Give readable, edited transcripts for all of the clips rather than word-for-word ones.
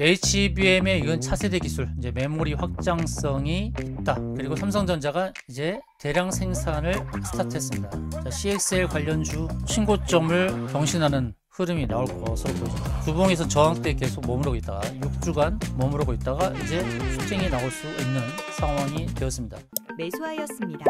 HBM의 이건 차세대 기술, 이제 메모리 확장성이 있다. 그리고 삼성전자가 이제 대량 생산을 스타트했습니다. 자, CXL 관련주 신고점을 경신하는 흐름이 나올 것으로 보입니다. 주봉에서 저항대에 계속 머무르고 있다가 6주간 머무르고 있다가 이제 슈팅이 나올 수 있는 상황이 되었습니다. 매수하였습니다.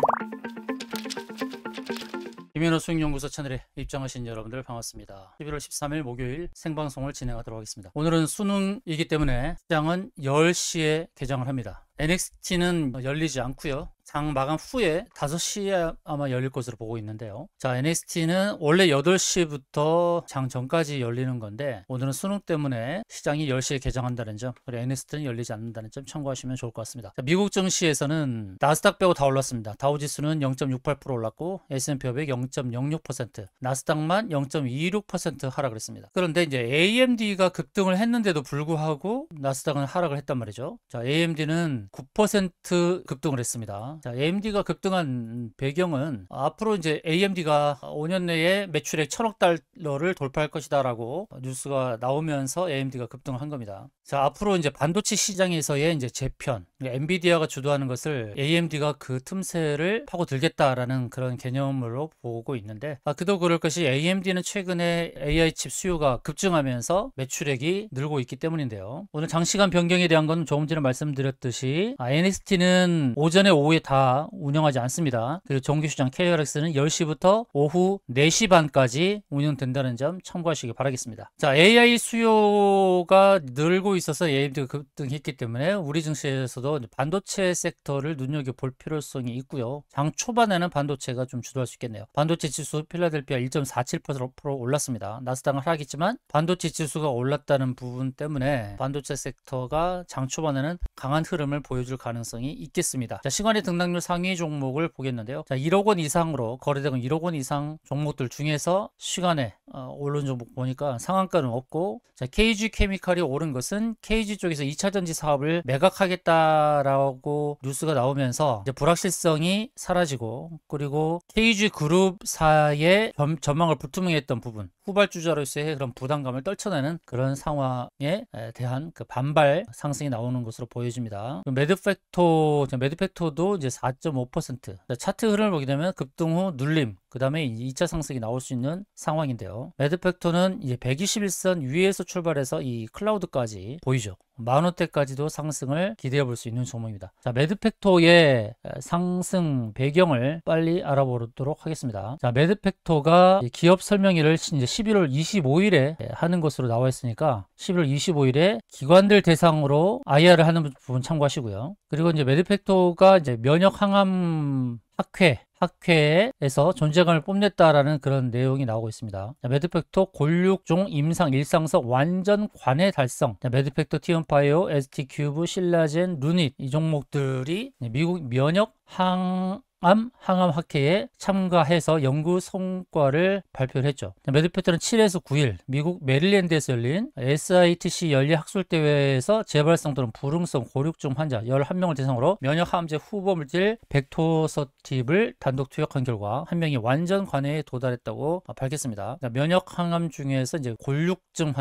김현우 수익연구소 채널에 입장하신 여러분들 반갑습니다. 11월 13일 목요일 생방송을 진행하도록 하겠습니다. 오늘은 수능이기 때문에 시장은 10시에 개장을 합니다. NXT는 열리지 않고요. 장 마감 후에 5시에 아마 열릴 것으로 보고 있는데요. 자, NXT는 원래 8시부터 장 전까지 열리는 건데 오늘은 수능 때문에 시장이 10시에 개장한다는 점, 그리고 NXT는 열리지 않는다는 점 참고하시면 좋을 것 같습니다. 자, 미국 증시에서는 나스닥 빼고 다 올랐습니다. 다우지수는 0.68% 올랐고 S&P 500 0.06%, 나스닥만 0.26% 하락을 했습니다. 그런데 이제 AMD가 급등을 했는데도 불구하고 나스닥은 하락을 했단 말이죠. 자, AMD는 9% 급등을 했습니다. 자, AMD가 급등한 배경은 앞으로 이제 AMD가 5년 내에 매출액 1000억 달러를 돌파할 것이다 라고 뉴스가 나오면서 AMD가 급등을 한 겁니다. 자, 앞으로 이제 반도체 시장에서의 이제 재편, 엔비디아가 주도하는 것을 AMD가 그 틈새를 파고들겠다라는 그런 개념으로 보고 있는데, 그도 그럴 것이 AMD는 최근에 AI 칩 수요가 급증하면서 매출액이 늘고 있기 때문인데요. 오늘 장시간 변경에 대한 건 조금 전에 말씀드렸듯이 NXT는 오전에 오후에 다 운영하지 않습니다. 그리고 정규시장 KRX는 10시부터 오후 4시 반까지 운영된다는 점 참고하시기 바라겠습니다. 자, AI 수요가 늘고 있어서 AMD가 급등했기 때문에 우리 증시에서도 반도체 섹터를 눈여겨볼 필요성이 있고요. 장 초반에는 반도체가 좀 주도할 수 있겠네요. 반도체 지수 필라델피아 1.47% 올랐습니다. 나스닥은 하락했지만 반도체 지수가 올랐다는 부분 때문에 반도체 섹터가 장 초반에는 강한 흐름을 보여줄 가능성이 있겠습니다. 자, 시간의 등락률 상위 종목을 보겠는데요. 자, 1억 원 이상으로 거래되고 1억 원 이상 종목들 중에서 시간에 오른 종목 보니까 상한가는 없고, 자, KG 케미칼이 오른 것은 KG 쪽에서 2차전지 사업을 매각하겠다라고 뉴스가 나오면서 이제 불확실성이 사라지고, 그리고 KG 그룹사의 전망을 불투명했던 부분, 후발주자로서의 그런 부담감을 떨쳐내는 그런 상황에 대한 그 반발 상승이 나오는 것으로 보여집니다. 매드팩토도 이제 4.5%. 차트 흐름을 보게 되면 급등 후 눌림, 그 다음에 2차 상승이 나올 수 있는 상황인데요. 매드팩토는 이제 121선 위에서 출발해서 이 클라우드까지 보이죠. 10,000원대까지도 상승을 기대해 볼 수 있는 종목입니다. 자, 매드팩토의 상승 배경을 빨리 알아보도록 하겠습니다. 자, 매드팩토가 기업 설명회를 이제 11월 25일에 하는 것으로 나와 있으니까 11월 25일에 기관들 대상으로 IR을 하는 부분 참고하시고요. 그리고 이제 매드팩토가 이제 면역 항암 학회에서 존재감을 뽐냈다라는 그런 내용이 나오고 있습니다. 자, 매드팩토 골육종 임상 일상석 완전 관해 달성. 자, 매드팩토 티온파이오, ST큐브, 신라젠, 루닛 이 종목들이 미국 면역 항암학회에 참가해서 연구 성과를 발표를 했죠. 매드팩토는 7에서 9일 미국 메릴랜드에서 열린 SITC 연례 학술대회에서 재발성 또는 불응성 고육종 환자 11명을 대상으로 면역항암제 후보물질 벡토서팁을 단독 투약한 결과 한 명이 완전 관해에 도달했다고 밝혔습니다. 그러니까 면역항암 중에서 이제 골육종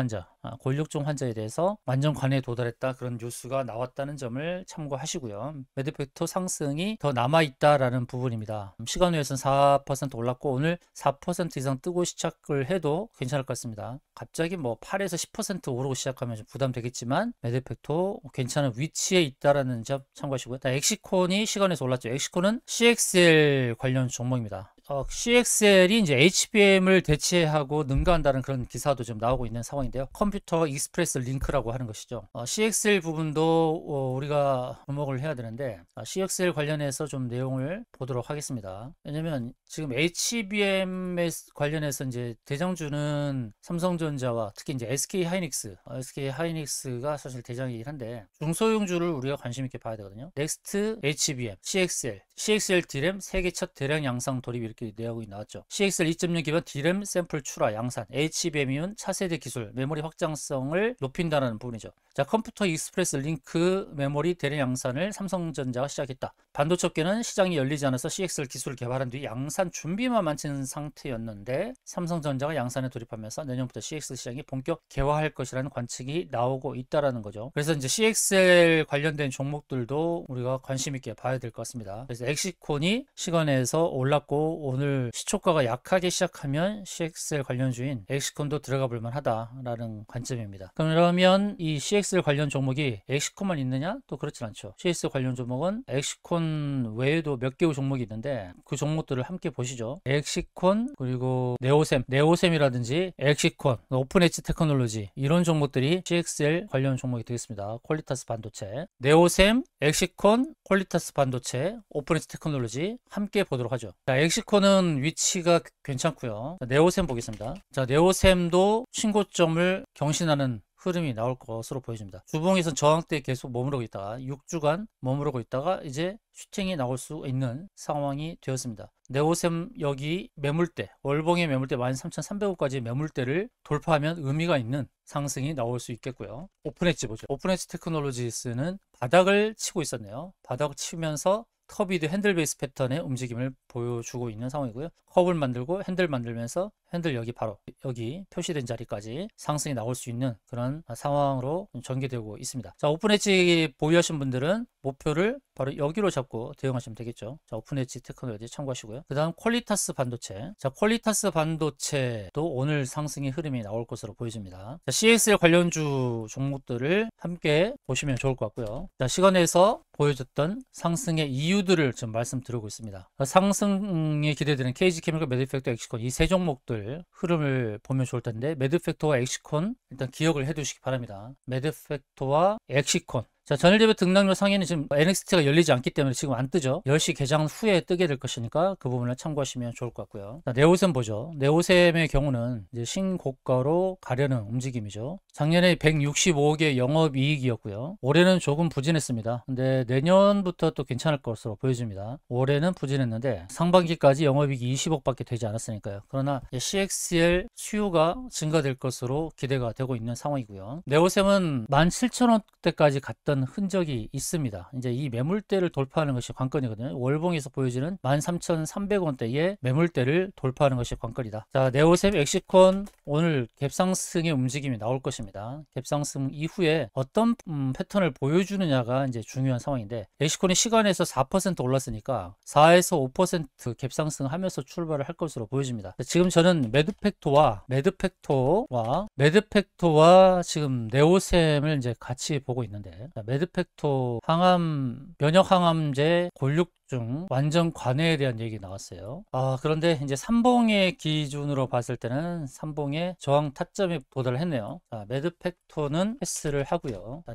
환자에 대해서 완전 관해에 도달했다, 그런 뉴스가 나왔다는 점을 참고하시고요. 매드팩토 상승이 더 남아있다라는 부분입니다. 시간 외에서는 4% 올랐고 오늘 4% 이상 뜨고 시작을 해도 괜찮을 것 같습니다. 갑자기 뭐 8에서 10% 오르고 시작하면 좀 부담되겠지만 매드팩토 괜찮은 위치에 있다라는 점 참고하시고요. 엑시콘이 시간에서 올랐죠. 엑시콘은 CXL 관련 종목입니다. CXL이 이제 HBM을 대체하고 능가한다는 그런 기사도 좀 나오고 있는 상황인데요. 컴퓨터 익스프레스 링크라고 하는 것이죠. CXL 부분도 우리가 주목을 해야 되는데, CXL 관련해서 좀 내용을 보도록 하겠습니다. 왜냐면 지금 HBM에 관련해서 이제 대장주는 삼성전자와 특히 이제 SK 하이닉스가 사실 대장이긴 한데 중소형주를 우리가 관심 있게 봐야 되거든요. 넥스트 HBM, CXL 디램 세계 첫 대량 양상 돌입, 이렇게 이렇게 내용이 나왔죠. CXL 2.0 기반 D램 샘플 출하 양산, HBM이면 차세대 기술, 메모리 확장성을 높인다는 부분이죠. 자, 컴퓨터 익스프레스 링크 메모리 대량 양산을 삼성전자가 시작했다. 반도체 업계는 시장이 열리지 않아서 CXL 기술을 개발한 뒤 양산 준비만 마친 상태였는데 삼성전자가 양산에 돌입하면서 내년부터 CXL 시장이 본격 개화할 것이라는 관측이 나오고 있다라는 거죠. 그래서 이제 CXL 관련된 종목들도 우리가 관심 있게 봐야 될 것 같습니다. 그래서 엑시콘이 시간에서 올랐고 오늘 시초가가 약하게 시작하면 CXL 관련주인 엑시콘도 들어가 볼 만하다라는 관점입니다. 그러면 이 CXL 관련 종목이 엑시콘만 있느냐? 또 그렇진 않죠. CXL 관련 종목은 엑시콘 외에도 몇 개의 종목이 있는데 그 종목들을 함께 보시죠. 엑시콘 그리고 네오셈이라든지 엑시콘, 오픈 엣지 테크놀로지 이런 종목들이 CXL 관련 종목이 되겠습니다. 퀄리타스 반도체, 네오셈, 엑시콘, 퀄리타스 반도체, 오픈 엣지 테크놀로지 함께 보도록 하죠. 자, 엑시콘은 위치가 괜찮고요. 자, 네오셈 보겠습니다. 자, 네오셈도 신고점을 경신하는 흐름이 나올 것으로 보여집니다. 주봉에선 저항대에 계속 머무르고 있다가 6주간 머무르고 있다가 이제 슈팅이 나올 수 있는 상황이 되었습니다. 네오셈 여기 매물대, 월봉의 매물대 13,300원까지 매물대를 돌파하면 의미가 있는 상승이 나올 수 있겠고요. 오픈엣지 보죠. 오픈엣지 테크놀로지스는 바닥을 치고 있었네요. 바닥을 치면서 터비드 핸들 베이스 패턴의 움직임을 보여주고 있는 상황이고요. 컵을 만들고 핸들 만들면서 핸들 여기 바로 여기 표시된 자리까지 상승이 나올 수 있는 그런 상황으로 전개되고 있습니다. 자, 오픈 엣지 보유하신 분들은 목표를 바로 여기로 잡고 대응하시면 되겠죠. 자, 오픈 엣지 테크놀로지 참고하시고요. 그 다음 퀄리타스 반도체. 자, 퀄리타스 반도체도 오늘 상승의 흐름이 나올 것으로 보여집니다. 자, CXL 관련주 종목들을 함께 보시면 좋을 것 같고요. 자, 시간에서 보여줬던 상승의 이유들을 좀 말씀드리고 있습니다. 상승에 기대되는 KG케미컬, 매드팩터, 엑시콘 이 세 종목들 흐름을 보면 좋을 텐데 매드팩터와 엑시콘 일단 기억을 해 두시기 바랍니다. 매드팩터와 엑시콘. 자, 전일 대비 등락률 상위는 지금 NXT가 열리지 않기 때문에 지금 안 뜨죠. 10시 개장 후에 뜨게 될 것이니까 그 부분을 참고하시면 좋을 것 같고요. 자, 네오셈 보죠. 네오셈의 경우는 이제 신고가로 가려는 움직임이죠. 작년에 165억의 영업이익이었고요. 올해는 조금 부진했습니다. 근데 내년부터 또 괜찮을 것으로 보여집니다. 올해는 부진했는데 상반기까지 영업이익이 20억밖에 되지 않았으니까요. 그러나 CXL 수요가 증가될 것으로 기대가 되고 있는 상황이고요. 네오셈은 17,000원대까지 갔던 흔적이 있습니다. 이제 이 매물대를 돌파하는 것이 관건이거든요. 월봉에서 보여지는 13,300원대의 매물대를 돌파하는 것이 관건이다. 자, 네오셈, 엑시콘 오늘 갭상승의 움직임이 나올 것입니다. 갭상승 이후에 어떤 패턴을 보여주느냐가 이제 중요한 상황인데 엑시콘이 시간에서 4% 올랐으니까 4에서 5% 갭상승하면서 출발을 할 것으로 보여집니다. 지금 저는 매드팩토와 지금 네오셈을 이제 같이 보고 있는데 매드팩토 항암 면역 항암제 골육중 완전 관해에 대한 얘기 나왔어요. 그런데 이제 삼봉의 기준으로 봤을 때는 삼봉의 저항 타점에 도달을 했네요. 자, 매드팩토는 패스를 하고요. 자,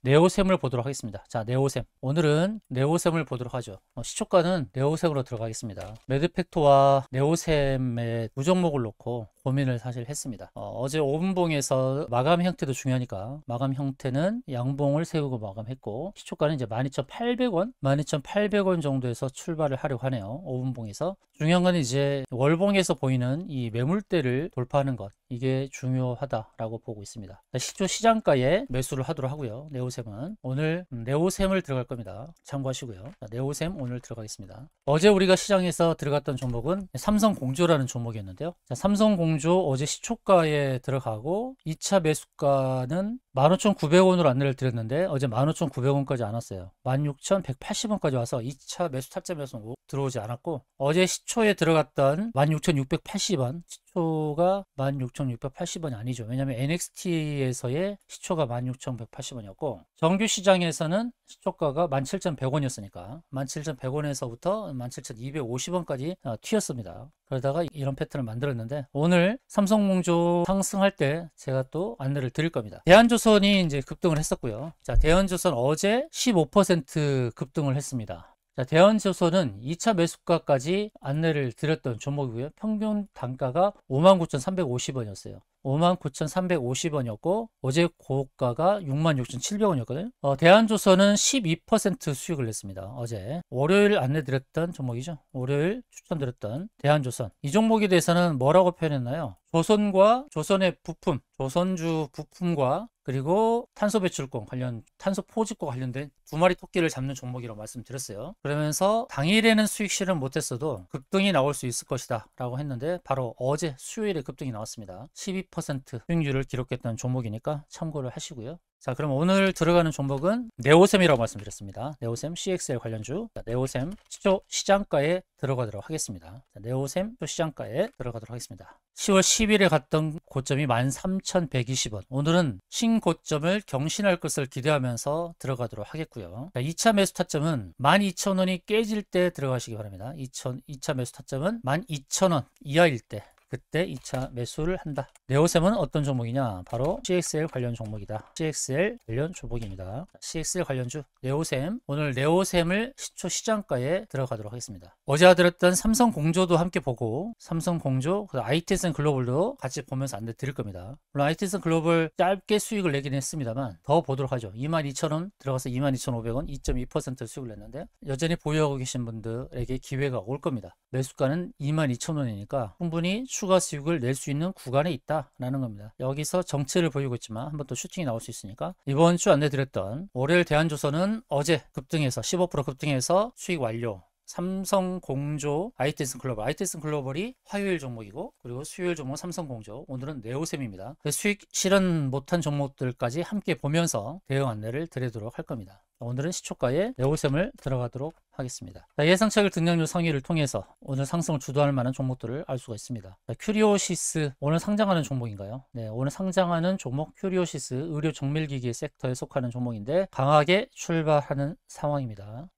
네오셈을 보도록 하겠습니다. 자, 네오셈 오늘은 네오셈을 보도록 하죠. 시초가는 네오셈으로 들어가겠습니다. 매드팩토와 네오셈의 두 종목을 놓고 고민을 사실 했습니다. 어제 5분봉에서 마감 형태도 중요하니까 마감 형태는 양봉을 세우고 마감했고 시초가는 이제 12,800원 정도에서 출발을 하려고 하네요. 5분봉에서 중요한 건 이제 월봉에서 보이는 이 매물대를 돌파하는 것 이게 중요하다라고 보고 있습니다. 시초 시장가에 매수를 하도록 하고요. 네오셈은 오늘 네오셈을 들어갈 겁니다. 참고하시고요. 자, 네오셈 오늘 들어가겠습니다. 어제 우리가 시장에서 들어갔던 종목은 삼성공조라는 종목이었는데요. 자, 삼성공조 어제 시초가에 들어가고 2차 매수가는 15,900원으로 안내를 드렸는데 어제 15,900원까지 안 왔어요. 16,180원까지 와서 2차 매수 타점에서 들어오지 않았고 어제 시초에 들어갔던 16,680원 시초가 16,680원이 아니죠. 왜냐하면 NXT에서의 시초가 16,180원이었고 정규 시장에서는 시초가가 17,100원이었으니까 17,100원에서부터 17,250원까지 튀었습니다. 그러다가 이런 패턴을 만들었는데 오늘 삼성공조 상승할 때 제가 또 안내를 드릴 겁니다. 대한조선이 이제 급등을 했었고요. 자, 대한조선 어제 15% 급등을 했습니다. 자, 대한조선은 2차 매수가까지 안내를 드렸던 종목이고요. 평균 단가가 59,350원이었어요. 59,350원이었고 어제 고가가 66,700원이었거든요. 대한조선은 12% 수익을 냈습니다. 어제 월요일 안내드렸던 종목이죠. 월요일 추천드렸던 대한조선, 이 종목에 대해서는 뭐라고 표현했나요? 조선과 조선의 부품, 조선주 부품과 그리고 탄소 배출권 관련, 탄소 포집과 관련된 두 마리 토끼를 잡는 종목이라고 말씀드렸어요. 그러면서 당일에는 수익 실현 못했어도 급등이 나올 수 있을 것이다 라고 했는데, 바로 어제 수요일에 급등이 나왔습니다. 12% 수익률을 기록했던 종목이니까 참고를 하시고요. 자, 그럼 오늘 들어가는 종목은 네오셈이라고 말씀드렸습니다. 네오셈 CXL 관련주. 자, 네오셈 시초 시장가에 들어가도록 하겠습니다. 자, 네오셈 시초 시장가에 들어가도록 하겠습니다. 10월 10일에 갔던 고점이 13,120원. 오늘은 신고점을 경신할 것을 기대하면서 들어가도록 하겠고요. 자, 2차 매수 타점은 12,000원이 깨질 때 들어가시기 바랍니다. 2차 매수 타점은 12,000원 이하일 때, 그때 2차 매수를 한다. 네오셈은 어떤 종목이냐? 바로 CXL 관련 종목이다. CXL 관련 종목입니다. CXL 관련주 네오셈. 오늘 네오셈을 시초 시장가에 들어가도록 하겠습니다. 어제 드렸던 삼성공조도 함께 보고, 삼성공조, IT슨 글로벌도 같이 보면서 안내 드릴 겁니다. 물론 IT슨 글로벌 짧게 수익을 내긴 했습니다만 더 보도록 하죠. 22,000원 들어가서 22,500원 2.2% 수익을 냈는데, 여전히 보유하고 계신 분들에게 기회가 올 겁니다. 매수가는 22,000원이니까 충분히 추가 수익을 낼 수 있는 구간에 있다라는 겁니다. 여기서 정체를 보이고 있지만 한번 또 슈팅이 나올 수 있으니까, 이번 주 안내드렸던 월요일 대한조선은 어제 급등해서 15% 급등해서 수익 완료. 삼성공조, IT슨 글로벌. IT슨 글로벌이 화요일 종목이고, 그리고 수요일 종목 삼성공조, 오늘은 네오셈입니다. 수익 실현 못한 종목들까지 함께 보면서 대응 안내를 드리도록 할 겁니다. 오늘은 시초가에 네오셈을 들어가도록 하겠습니다. 자, 예상차익 등락률 상위를 통해서 오늘 상승을 주도할 만한 종목들을 알 수가 있습니다. 자, 큐리오시스, 오늘 상장하는 종목인가요? 네, 오늘 상장하는 종목 큐리오시스, 의료 정밀기기 섹터에 속하는 종목인데 강하게 출발하는 상황입니다.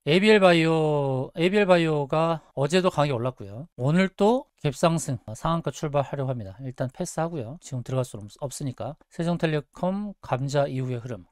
ABL바이오가 어제도 강하게 올랐고요. 오늘 또 갭상승, 상한가 출발하려고 합니다. 일단 패스하고요. 지금 들어갈 수 없으니까. 세종텔레콤 감자 이후의 흐름.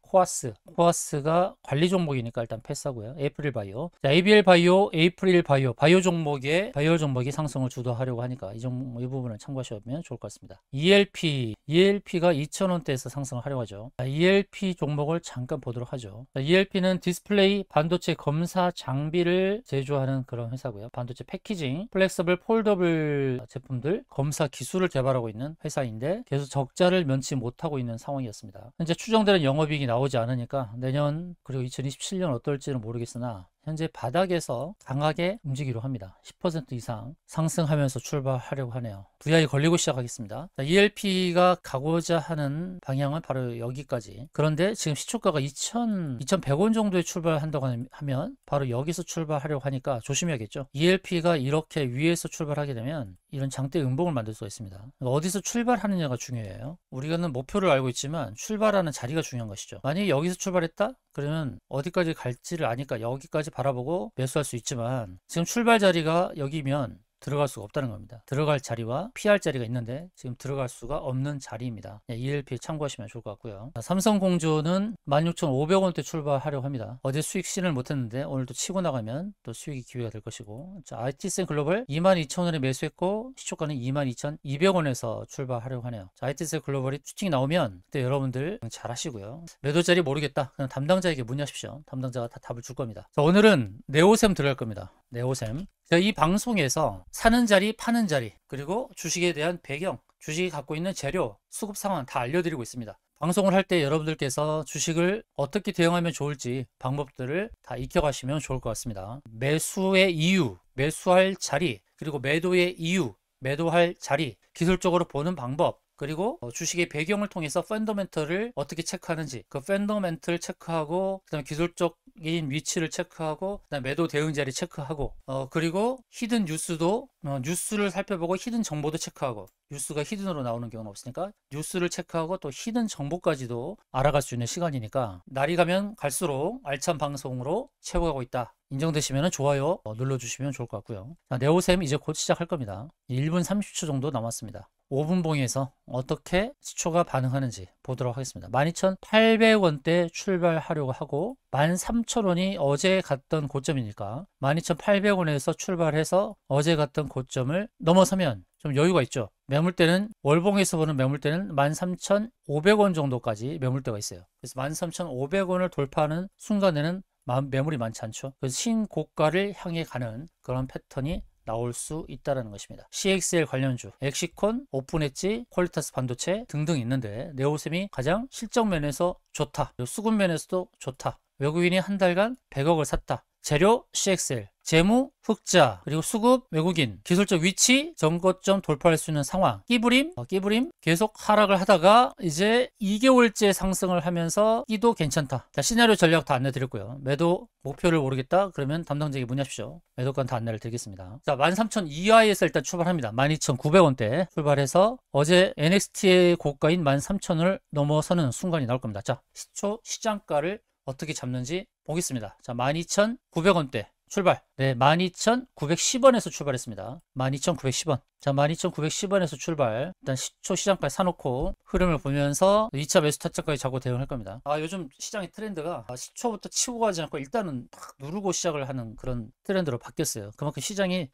코아스가 관리 종목이니까 일단 패스하고요. 에이프릴바이오. 자, ABL바이오, 에이프릴바이오, 바이오 종목이 상승을 주도하려고 하니까 이 부분을 참고하시면 좋을 것 같습니다. ELP가 2,000원대에서 상승을 하려고 하죠. 자, ELP 종목을 잠깐 보도록 하죠. 자, ELP는 디스플레이 반도체 검사 장비를 제조하는 그런 회사고요. 반도체 패키징, 플렉서블 폴더블 제품들 검사 기술을 개발하고 있는 회사인데 계속 적자를 면치 못하고 있는 상황이었습니다. 현재 추정되는 영업이익이 나오지 않으니까 내년 그리고 2027년 어떨지는 모르겠으나 현재 바닥에서 강하게 움직이려 합니다. 10% 이상 상승하면서 출발하려고 하네요. VI 걸리고 시작하겠습니다. ELP가 가고자 하는 방향은 바로 여기까지. 그런데 지금 시초가가 2,100원 정도에 출발한다고 하면 바로 여기서 출발하려고 하니까 조심해야겠죠. ELP가 이렇게 위에서 출발하게 되면 이런 장대 음봉을 만들 수가 있습니다. 어디서 출발하느냐가 중요해요. 우리가는 목표를 알고 있지만 출발하는 자리가 중요한 것이죠. 만약에 여기서 출발했다? 그러면 어디까지 갈지를 아니까 여기까지 바라보고 매수할 수 있지만, 지금 출발 자리가 여기면 들어갈 수가 없다는 겁니다. 들어갈 자리와 피할 자리가 있는데 지금 들어갈 수가 없는 자리입니다. ELP 참고하시면 좋을 것 같고요. 삼성공조는 16,500원대 출발하려고 합니다. 어제 수익 실현을 못했는데 오늘도 치고 나가면 또 수익이 기회가 될 것이고, 자, IT슨 글로벌 22,000원에 매수했고 시초가는 22,200원에서 출발하려고 하네요. 자, IT슨 글로벌이 슈팅이 나오면 그때 여러분들 잘 하시고요. 매도 자리 모르겠다, 그냥 담당자에게 문의하십시오. 담당자가 다 답을 줄 겁니다. 자, 오늘은 네오셈 들어갈 겁니다. 네오셈. 제가 이 방송에서 사는 자리, 파는 자리, 그리고 주식에 대한 배경, 주식이 갖고 있는 재료, 수급 상황 다 알려드리고 있습니다. 방송을 할 때 여러분들께서 주식을 어떻게 대응하면 좋을지 방법들을 다 익혀가시면 좋을 것 같습니다. 매수의 이유, 매수할 자리, 그리고 매도의 이유, 매도할 자리, 기술적으로 보는 방법, 그리고 주식의 배경을 통해서 펀더멘털을 어떻게 체크하는지, 그 펀더멘털 체크하고, 그 다음에 기술적인 위치를 체크하고, 그 다음에 매도 대응 자리 체크하고, 그리고 히든 뉴스도 뉴스를 살펴보고 히든 정보도 체크하고, 뉴스가 히든으로 나오는 경우는 없으니까 뉴스를 체크하고 또 히든 정보까지도 알아갈 수 있는 시간이니까 날이 가면 갈수록 알찬 방송으로 채워가고 있다. 인정되시면 좋아요 눌러주시면 좋을 것 같고요. 자, 네오셈 이제 곧 시작할 겁니다. 1분 30초 정도 남았습니다. 5분 봉에서 어떻게 시초가 반응하는지 보도록 하겠습니다. 12,800원대 출발하려고 하고 13,000원이 어제 갔던 고점이니까 12,800원에서 출발해서 어제 갔던 고점을 넘어서면 좀 여유가 있죠. 매물대는 월봉에서 보는 매물대는 13,500원 정도까지 매물대가 있어요. 그래서 13,500원을 돌파하는 순간에는 매물이 많지 않죠. 그래서 신고가를 향해 가는 그런 패턴이 나올 수 있다는 것입니다. CXL 관련주, 엑시콘, 오픈엣지, 퀄리타스 반도체 등등 있는데 네오셈이 가장 실적 면에서 좋다. 수급 면에서도 좋다. 외국인이 한 달간 100억을 샀다. 재료 CXL, 재무 흑자, 그리고 수급 외국인, 기술적 위치 전고점 돌파할 수 있는 상황. 끼부림 계속 하락을 하다가 이제 2개월째 상승을 하면서 끼도 괜찮다. 자, 시나리오 전략 다 안내드렸고요. 매도 목표를 모르겠다 그러면 담당자에게 문의하십시오. 매도권 다 안내를 드리겠습니다. 자, 13,000 이하에서 일단 출발합니다. 12,900원대 출발해서 어제 NXT의 고가인 13,000을 넘어서는 순간이 나올 겁니다. 자, 시초 시장가를 어떻게 잡는지 보겠습니다. 자, 12,900원대 출발. 네, 12,910원에서 출발했습니다. 12,910원. 자, 12,910원에서 출발. 일단 시초 시장까지 사놓고 흐름을 보면서 2차 매수 타점까지 잡고 대응할 겁니다. 요즘 시장의 트렌드가 시초부터 치고 가지 않고 일단은 막 누르고 시작을 하는 그런 트렌드로 바뀌었어요. 그만큼 시장이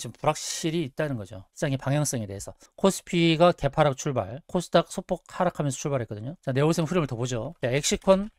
좀 불확실히 있다는 거죠. 시장의 방향성에 대해서. 코스피가 개파락 출발. 코스닥 소폭 하락하면서 출발했거든요. 자, 네오셈 흐름을 더 보죠. 자,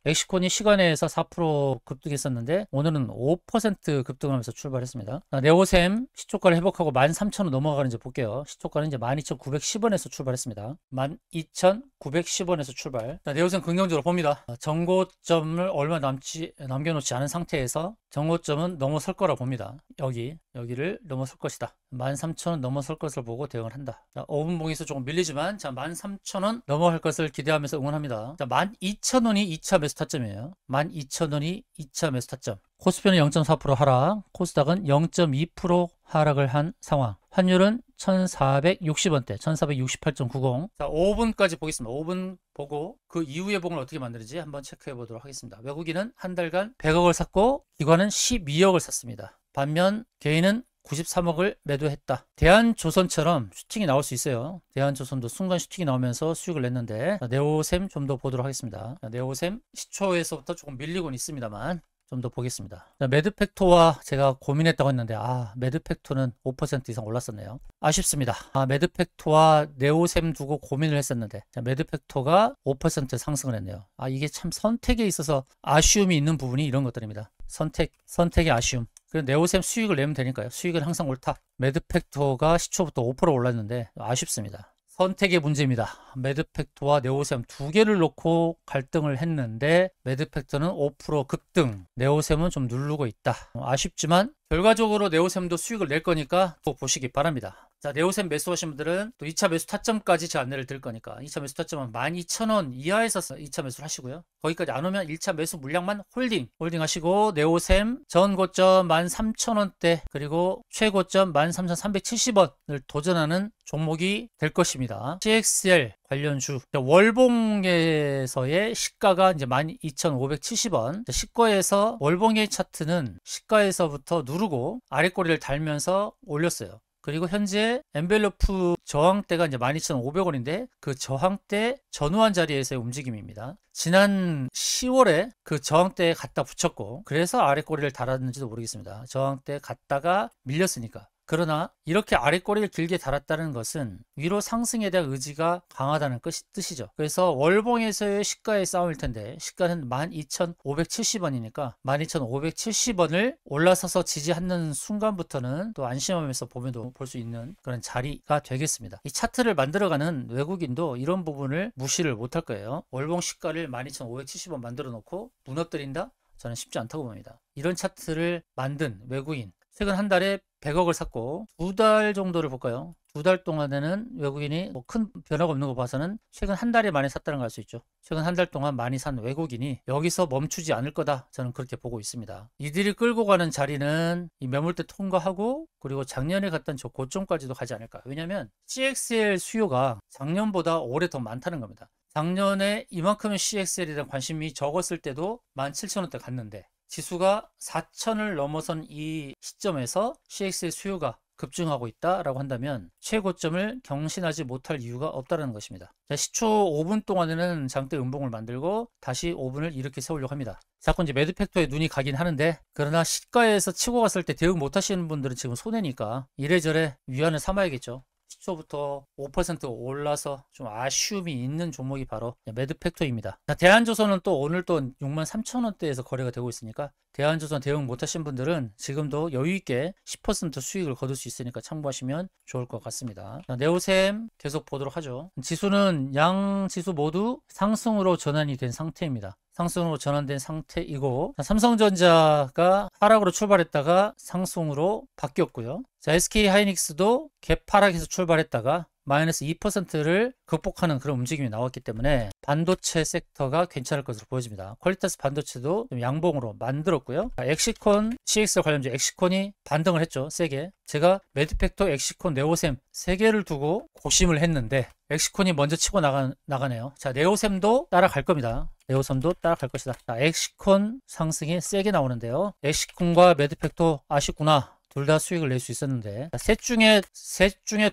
엑시콘이 시간에서 4% 급등했었는데 오늘은 5% 급등하면서 출발했습니다. 자, 네오셈 시초가를 회복하고 13,000원 넘어가는지 볼게요. 시초가는 이제 12,910원에서 출발했습니다. 12,910원에서 출발. 자, 네오셈 긍정적으로 봅니다. 정고점을 얼마 남겨놓지 않은 상태에서 정고점은 넘어설 거라 봅니다. 여기를 넘어설 것이다. 13,000원 넘어설 것을 보고 대응을 한다. 자, 5분봉에서 조금 밀리지만 자, 13,000원 넘어갈 것을 기대하면서 응원합니다. 자, 12,000원이 2차 매수 타점이에요. 12,000원이 2차 매수 타점. 코스피는 0.4% 하락, 코스닥은 0.2% 하락을 한 상황. 환율은 1,460원대, 1,468.90. 자, 5분까지 보겠습니다. 5분 보고 그 이후의 봉을 어떻게 만드는지 한번 체크해 보도록 하겠습니다. 외국인은 한 달간 100억을 샀고 기관은 12억을 샀습니다. 반면 개인은 93억을 매도했다. 대한조선처럼 슈팅이 나올 수 있어요. 대한조선도 순간 슈팅이 나오면서 수익을 냈는데 네오셈 좀 더 보도록 하겠습니다. 네오셈 시초에서부터 조금 밀리고는 있습니다만 좀 더 보겠습니다. 자, 매드팩토와 제가 고민했다고 했는데 매드팩토는 5% 이상 올랐었네요. 아쉽습니다. 매드팩토와 네오셈 두고 고민을 했었는데 자, 매드팩토가 5% 상승을 했네요. 이게 참 선택에 있어서 아쉬움이 있는 부분이 이런 것들입니다. 선택의 아쉬움. 그래서 네오셈 수익을 내면 되니까요. 수익은 항상 옳다. 매드팩토가 시초부터 5% 올랐는데 아쉽습니다. 선택의 문제입니다. 매드팩토와 네오셈 두 개를 놓고 갈등을 했는데 매드팩토는 5% 급등, 네오셈은 좀 누르고 있다. 아쉽지만 결과적으로 네오셈도 수익을 낼 거니까 또 보시기 바랍니다. 자, 네오셈 매수하신 분들은 또 2차 매수 타점까지 제 안내를 드릴 거니까 2차 매수 타점은 12,000원 이하에서 2차 매수를 하시고요. 거기까지 안 오면 1차 매수 물량만 홀딩 하시고 네오셈 전 고점 13,000원대 그리고 최고점 13,370원을 도전하는 종목이 될 것입니다. CXL 관련주 월봉에서의 시가가 이제 12,570원. 시가에서 월봉의 차트는 시가에서부터 누르고 아래꼬리를 달면서 올렸어요. 그리고 현재 엔벨로프 저항대가 이제 12,500원인데 그 저항대 전후한 자리에서의 움직임입니다. 지난 10월에 그 저항대에 갖다 붙였고 그래서 아래꼬리를 달았는지도 모르겠습니다. 저항대에 갔다가 밀렸으니까. 그러나 이렇게 아래꼬리를 길게 달았다는 것은 위로 상승에 대한 의지가 강하다는 뜻이죠. 그래서 월봉에서의 시가의 싸움일 텐데 시가는 12,570원이니까 12,570원을 올라서서 지지하는 순간부터는 또 안심하면서 보면도 볼 수 있는 그런 자리가 되겠습니다. 이 차트를 만들어가는 외국인도 이런 부분을 무시를 못할 거예요. 월봉 시가를 12,570원 만들어 놓고 무너뜨린다? 저는 쉽지 않다고 봅니다. 이런 차트를 만든 외국인 최근 한 달에 100억을 샀고 2달 정도를 볼까요? 2달 동안에는 외국인이 큰 변화가 없는 거 봐서는 최근 한 달에 많이 샀다는 걸 알 수 있죠. 최근 한 달 동안 많이 산 외국인이 여기서 멈추지 않을 거다. 저는 그렇게 보고 있습니다. 이들이 끌고 가는 자리는 이 매물대 통과하고 그리고 작년에 갔던 저 고점까지도 가지 않을까. 왜냐하면 CXL 수요가 작년보다 올해 더 많다는 겁니다. 작년에 이만큼의 CXL에 대한 관심이 적었을 때도 17,000원대 갔는데 지수가 4,000을 넘어선 이 시점에서 CXL 수요가 급증하고 있다라고 한다면 최고점을 경신하지 못할 이유가 없다는 것입니다. 자, 시초 5분 동안에는 장대 음봉을 만들고 다시 5분을 이렇게 세우려고 합니다. 자꾸 이제 매드팩토에 눈이 가긴 하는데, 그러나 시가에서 치고 갔을 때 대응 못 하시는 분들은 지금 손해니까 이래저래 위안을 삼아야겠죠. 시초부터 5% 올라서 좀 아쉬움이 있는 종목이 바로 매드팩토입니다. 대한조선은 또 오늘 또 63,000원대에서 거래가 되고 있으니까 대한조선 대응 못하신 분들은 지금도 여유있게 10% 수익을 거둘 수 있으니까 참고하시면 좋을 것 같습니다. 네오셈 계속 보도록 하죠. 지수는 양 지수 모두 상승으로 전환이 된 상태입니다. 상승으로 전환된 상태이고, 삼성전자가 하락으로 출발했다가 상승으로 바뀌었고요. 자, SK하이닉스도 갭하락에서 출발했다가 마이너스 2%를 극복하는 그런 움직임이 나왔기 때문에 반도체 섹터가 괜찮을 것으로 보여집니다. 퀄리타스 반도체도 좀 양봉으로 만들었고요. 엑시콘, CXL 관련주 엑시콘이 반등을 했죠. 세게. 제가 매드팩토, 엑시콘, 네오셈 3개를 두고 고심을 했는데 엑시콘이 먼저 치고 나가네요. 자, 네오셈도 따라갈 겁니다. 네오셈도 따라갈 것이다. 자, 엑시콘 상승이 세게 나오는데요. 엑시콘과 매드팩토 아쉽구나. 둘 다 수익을 낼 수 있었는데, 셋 중에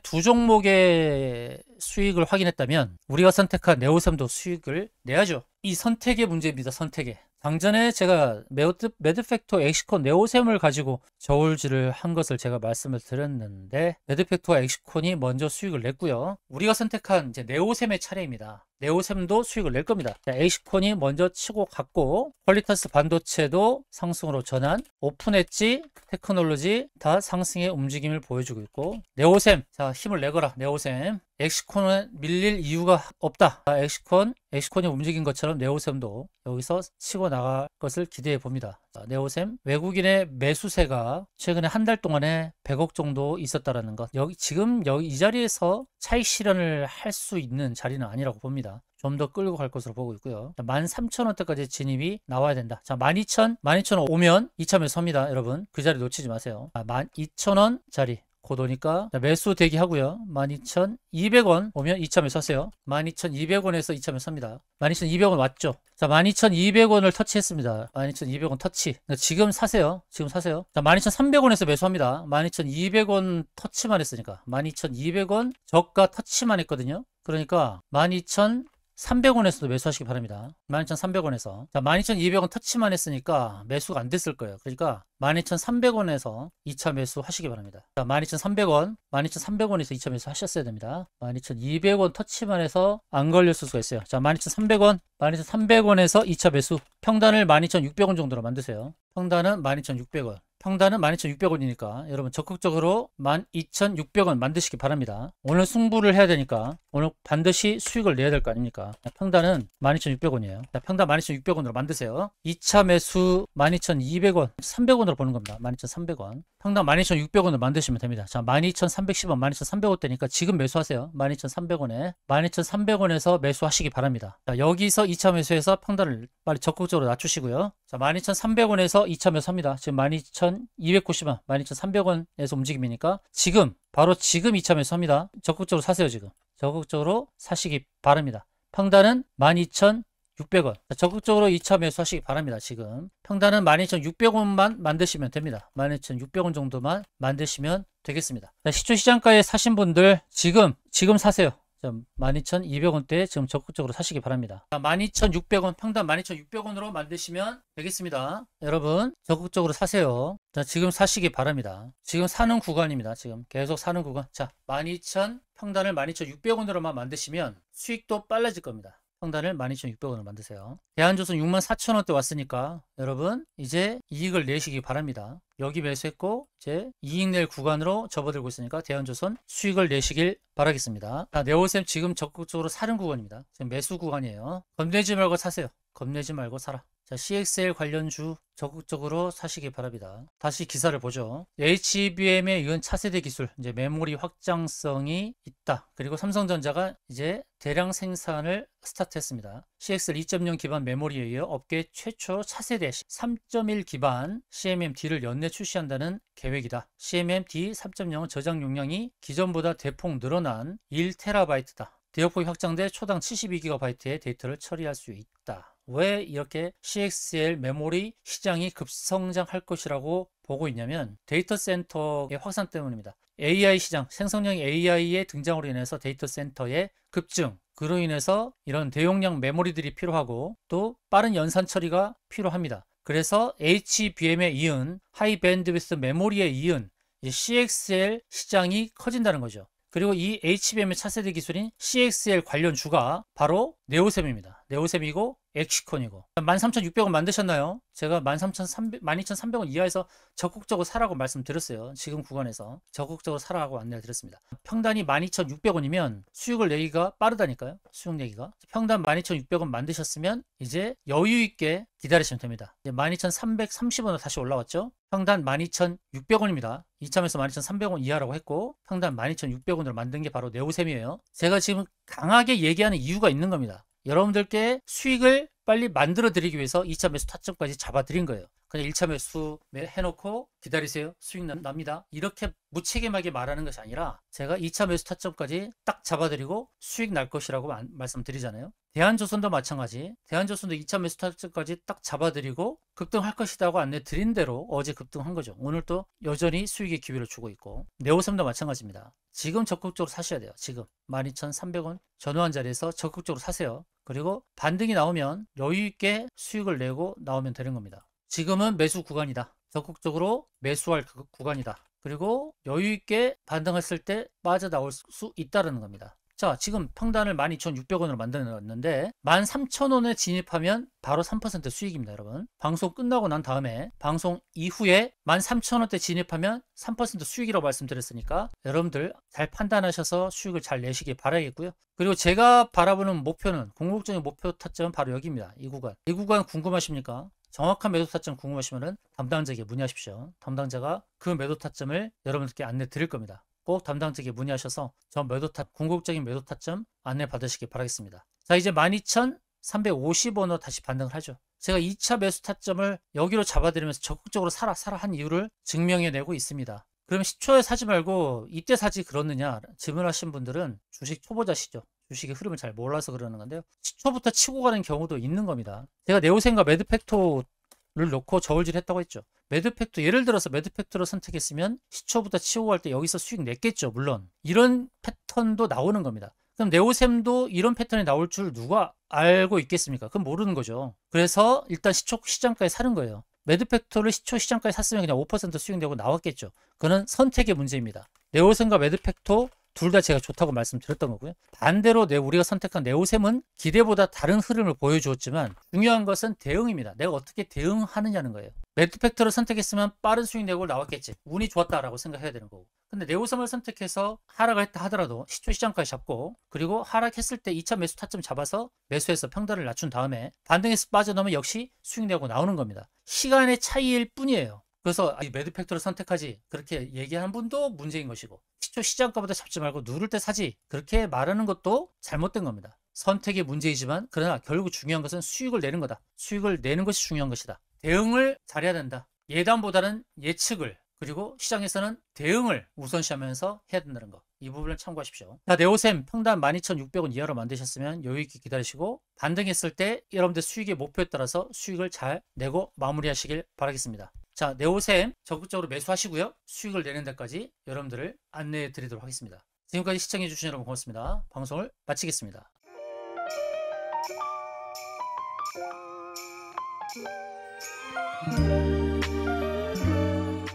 두 종목의 수익을 확인했다면 우리가 선택한 네오셈도 수익을 내야죠. 이 선택의 문제입니다. 선택의. 당전에 제가 매드팩토, 엑시콘, 네오셈을 가지고 저울질을 한 것을 제가 말씀을 드렸는데, 매드팩토와 엑시콘이 먼저 수익을 냈고요. 우리가 선택한 이제 네오셈의 차례입니다. 네오셈도 수익을 낼 겁니다. 자, 엑시콘이 먼저 치고 갔고, 퀄리타스 반도체도 상승으로 전환, 오픈엣지, 테크놀로지 다 상승의 움직임을 보여주고 있고, 네오셈, 자, 힘을 내거라. 네오셈. 엑시콘은 밀릴 이유가 없다. 자, 엑시콘이 움직인 것처럼 네오셈도 여기서 치고 나갈 것을 기대해 봅니다. 자, 네오셈, 외국인의 매수세가 최근에 한 달 동안에 100억 정도 있었다라는 것. 지금 이 자리에서 차익 실현을 할 수 있는 자리는 아니라고 봅니다. 좀 더 끌고 갈 것으로 보고 있고요. 13,000원대까지 진입이 나와야 된다. 자, 12,000원 오면 이참에 섭니다. 여러분, 그 자리 놓치지 마세요. 12,000원 자리 곧 오니까 매수 대기하고요. 12,200원 오면 이참에 사세요. 12,200원에서 이참에 삽니다. 12,200원 왔죠. 자, 12,200원을 터치했습니다. 12,200원 터치. 지금 사세요. 지금 사세요. 자, 12,300원에서 매수합니다. 12,200원 터치만 했으니까. 12,200원 저가 터치만 했거든요. 그러니까 12,300원에서도 매수하시기 바랍니다. 12,300원에서. 자, 12,200원 터치만 했으니까 매수가 안 됐을 거예요. 그러니까 12,300원에서 2차 매수 하시기 바랍니다. 자, 12,300원, 12,300원에서 2차 매수 하셨어야 됩니다. 12,200원 터치만 해서 안 걸렸을 수가 있어요. 자, 12,300원, 12,300원에서 2차 매수. 평단을 12,600원 정도로 만드세요. 평단은 12,600원. 평단은 12,600원이니까 여러분 적극적으로 12,600원 만드시기 바랍니다. 오늘 승부를 해야 되니까 오늘 반드시 수익을 내야 될 거 아닙니까? 평단은 12,600원이에요. 평단 12,600원으로 만드세요. 2차 매수 12,200원, 300원으로 보는 겁니다. 12,300원. 평단 12,600원으로 만드시면 됩니다. 자, 12,310원, 12,300원대니까 지금 매수하세요. 12,300원에. 12,300원에서 매수하시기 바랍니다. 자, 여기서 2차 매수해서 평단을 빨리 적극적으로 낮추시고요. 자, 12,300원에서 2차 매수합니다. 지금 12,290원, 12,300원에서 움직임이니까 바로 지금 2차 매수합니다. 적극적으로 사세요. 지금 적극적으로 사시기 바랍니다. 평단은 12,600원. 적극적으로 2차 매수하시기 바랍니다. 지금 평단은 12,600원만 만드시면 됩니다. 12,600원 정도만 만드시면 되겠습니다. 자, 시초 시장가에 사신 분들 지금 사세요. 12,200원대에 지금 적극적으로 사시기 바랍니다. 12,600원, 평단 12,600원으로 만드시면 되겠습니다. 여러분 적극적으로 사세요. 자, 지금 사시기 바랍니다. 지금 사는 구간입니다. 지금 계속 사는 구간. 자, 12,000 평단을 12,600원으로만 만드시면 수익도 빨라질 겁니다. 평단을 12,600원으로 만드세요. 대한조선 64,000원대 왔으니까 여러분 이제 이익을 내시기 바랍니다. 여기 매수했고 이제 이익 낼 구간으로 접어들고 있으니까 대한조선 수익을 내시길 바라겠습니다. 자, 네오셈 지금 적극적으로 사는 구간입니다. 지금 매수 구간이에요. 겁내지 말고 사세요. 겁내지 말고 사라. 자, CXL 관련주 적극적으로 사시기 바랍니다. 다시 기사를 보죠. HBM에 이은 차세대 기술, 이제 메모리 확장성이 있다. 그리고 삼성전자가 이제 대량 생산을 스타트했습니다. CXL 2.0 기반 메모리에 이어 업계 최초 차세대 3.1 기반 CMM-D를 연내 출시한다는 계획이다. CMM-D 3.0은 저장 용량이 기존보다 대폭 늘어난 1TB다. 대역폭이 확장돼 초당 72GB의 데이터를 처리할 수 있다. 왜 이렇게 CXL 메모리 시장이 급성장할 것이라고 보고 있냐면 데이터 센터의 확산 때문입니다. AI 시장, 생성형 AI의 등장으로 인해서 데이터 센터의 급증, 그로 인해서 이런 대용량 메모리들이 필요하고 또 빠른 연산 처리가 필요합니다. 그래서 HBM에 이은 하이 밴드위스 메모리에 이은 CXL 시장이 커진다는 거죠. 그리고 이 HBM의 차세대 기술인 CXL 관련 주가 바로 네오셈입니다. 네오셈이고 엑시콘이고 13,600원 만드셨나요? 제가 12,300원 이하에서 적극적으로 사라고 말씀드렸어요. 지금 구간에서 적극적으로 사라고 안내를 드렸습니다. 평단이 12,600원이면 수익을 내기가 빠르다니까요. 수익 내기가. 평단 12,600원 만드셨으면 이제 여유 있게 기다리시면 됩니다. 이제 12,330원으로 다시 올라왔죠. 평단 12,600원입니다. 이참에서 12,300원 이하라고 했고 평단 12,600원으로 만든 게 바로 네오셈이에요. 제가 지금 강하게 얘기하는 이유가 있는 겁니다. 여러분들께 수익을 빨리 만들어 드리기 위해서 2차 매수 타점까지 잡아 드린 거예요. 그냥 1차 매수 해놓고 기다리세요. 수익 납니다. 이렇게 무책임하게 말하는 것이 아니라 제가 2차 매수 타점까지 딱 잡아드리고 수익 날 것이라고 말씀드리잖아요. 대한조선도 마찬가지. 대한조선도 2차 매수 타점까지 딱 잡아드리고 급등할 것이라고 안내 드린 대로 어제 급등한 거죠. 오늘 또 여전히 수익의 기회를 주고 있고 네오셈도 마찬가지입니다. 지금 적극적으로 사셔야 돼요. 지금 12,300원 전후한 자리에서 적극적으로 사세요. 그리고 반등이 나오면 여유 있게 수익을 내고 나오면 되는 겁니다. 지금은 매수 구간이다. 적극적으로 매수할 구간이다. 그리고 여유 있게 반등했을 때 빠져나올 수 있다는 겁니다. 자, 지금 평단을 12,600원으로 만들어놨는데 13,000원에 진입하면 바로 3% 수익입니다, 여러분. 방송 끝나고 난 다음에 방송 이후에 13,000원대 진입하면 3% 수익이라고 말씀드렸으니까 여러분들 잘 판단하셔서 수익을 잘 내시길 바라겠고요. 그리고 제가 바라보는 목표는 궁극적인 목표 타점은 바로 여기입니다. 이 구간 궁금하십니까? 정확한 매도 타점 궁금하시면 담당자에게 문의하십시오. 담당자가 그 매도 타점을 여러분들께 안내 드릴 겁니다. 꼭 담당자에게 문의하셔서 저 궁극적인 매도 타점 안내 받으시길 바라겠습니다. 자, 이제 12,350원으로 다시 반등을 하죠. 제가 2차 매수 타점을 여기로 잡아드리면서 적극적으로 사라 한 이유를 증명해내고 있습니다. 그럼 시초에 사지 말고 이때 사지 그러느냐 질문하신 분들은 주식 초보자시죠. 주식의 흐름을 잘 몰라서 그러는 건데요. 시초부터 치고 가는 경우도 있는 겁니다. 제가 네오셈과 매드팩토를 놓고 저울질 했다고 했죠. 매드팩토, 예를 들어서 매드팩토를 선택했으면 시초부터 치고 갈 때 여기서 수익 냈겠죠. 물론 이런 패턴도 나오는 겁니다. 그럼 네오셈도 이런 패턴이 나올 줄 누가 알고 있겠습니까? 그건 모르는 거죠. 그래서 일단 시초 시장가에 사는 거예요. 매드팩토를 시초 시장가에 샀으면 그냥 5% 수익 내고 나왔겠죠. 그거는 선택의 문제입니다. 네오셈과 매드팩토 둘 다 제가 좋다고 말씀드렸던 거고요. 반대로 우리가 선택한 네오셈은 기대보다 다른 흐름을 보여주었지만 중요한 것은 대응입니다. 내가 어떻게 대응하느냐는 거예요. 매드팩토를 선택했으면 빠른 수익 내고 나왔겠지. 운이 좋았다라고 생각해야 되는 거고. 근데 네오셈을 선택해서 하락을 했다 하더라도 시초 시장까지 잡고 그리고 하락했을 때 2차 매수 타점 잡아서 매수해서 평단을 낮춘 다음에 반등해서 빠져나오면 역시 수익 내고 나오는 겁니다. 시간의 차이일 뿐이에요. 그래서 매드팩토를 선택하지 그렇게 얘기하는 분도 문제인 것이고 시초 시장가보다 잡지 말고 누를 때 사지 그렇게 말하는 것도 잘못된 겁니다. 선택의 문제이지만 그러나 결국 중요한 것은 수익을 내는 거다. 수익을 내는 것이 중요한 것이다. 대응을 잘해야 된다. 예단보다는 예측을 그리고 시장에서는 대응을 우선시하면서 해야 된다는 거. 이 부분을 참고하십시오. 자, 네오셈 평단 12,600원 이하로 만드셨으면 여유있게 기다리시고 반등했을 때 여러분들 수익의 목표에 따라서 수익을 잘 내고 마무리하시길 바라겠습니다. 자, 네오셈 적극적으로 매수하시고요. 수익을 내는 데까지 여러분들을 안내해 드리도록 하겠습니다. 지금까지 시청해 주신 여러분 고맙습니다. 방송을 마치겠습니다.